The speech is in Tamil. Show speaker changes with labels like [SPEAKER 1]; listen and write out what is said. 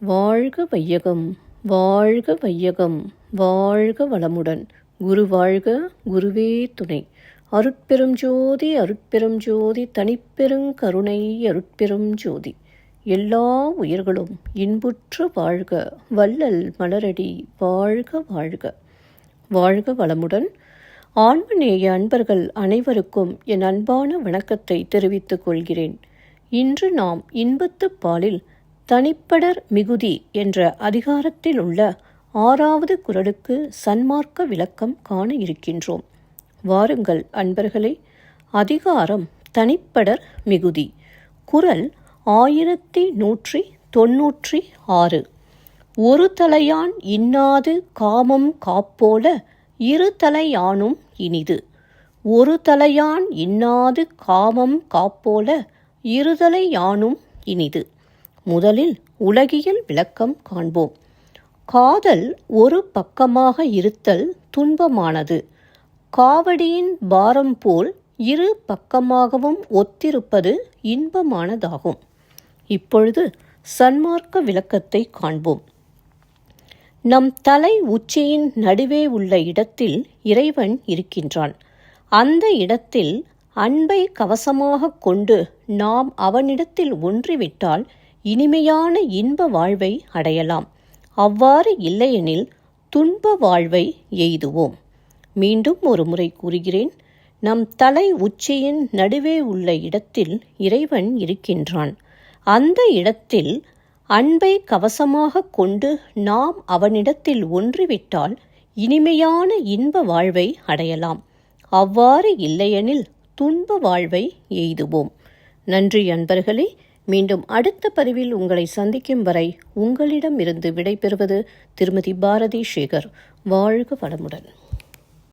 [SPEAKER 1] வாழ்க வையகம், வாழ்க வையகம், வாழ்க வளமுடன். குரு வாழ்க, குருவே துணை. அருட்பெரும் ஜோதி, அருட்பெரும் ஜோதி, தனிப்பெருங் கருணை, அருட்பெரும் ஜோதி. எல்லா உயிர்களும் இன்புற்று வாழ்க, வள்ளல் மலரடி வாழ்க வாழ்க. வாழ்க வளமுடன். ஆன்மநேய அன்பர்கள் அனைவருக்கும் என் அன்பான வணக்கத்தை தெரிவித்துக் கொள்கிறேன். இன்று நாம் இன்பத்துப் பாலில் தனிப்படர் மிகுதி என்ற அதிகாரத்தில் உள்ள 6வது குறளுக்கு சன்மார்க்க விளக்கம் காண இருக்கின்றோம். வாருங்கள் அன்பர்களே. அதிகாரம் தனிப்படர் மிகுதி. குறள் 1196. ஒரு தலையான் இன்னாது காமம் காப்போல இரு தலையானும் இனிது. ஒரு தலையான் இன்னாது காமம் காப்போல இருதலை யானும் இனிது. முதலில் உலகியல் விளக்கம் காண்போம். காதல் ஒரு பக்கமாக இருத்தல் துன்பமானது. காவடியின் பாரம் போல் இரு பக்கமாகவும் ஒத்திருப்பது இன்பமானதாகும். இப்பொழுது சன்மார்க்க விளக்கத்தை காண்போம். நம் தலை உச்சியின் நடுவே உள்ள இடத்தில் இறைவன் இருக்கின்றான். அந்த இடத்தில் அன்பை கவசமாக கொண்டு நாம் அவனிடத்தில் ஒன்றிவிட்டால் இனிமையான இன்ப வாழ்வை அடையலாம். அவ்வாறு இல்லையெனில் துன்ப வாழ்வை எய்துவோம். மீண்டும் ஒரு முறை கூறுகிறேன். நம் தலை உச்சியின் நடுவே உள்ள இடத்தில் இறைவன் இருக்கின்றான். அந்த இடத்தில் அன்பை கவசமாக கொண்டு நாம் அவனிடத்தில் ஒன்றிவிட்டால் இனிமையான இன்ப வாழ்வை அடையலாம். அவ்வாறு இல்லையெனில் துன்ப வாழ்வை எய்துவோம். நன்றி அன்பர்களே. மீண்டும் அடுத்த பதிவில் உங்களை சந்திக்கும் வரை உங்களிடம் இருந்து விடைபெறுவது திருமதி பாரதி சேகர். வாழ்க வளமுடன்.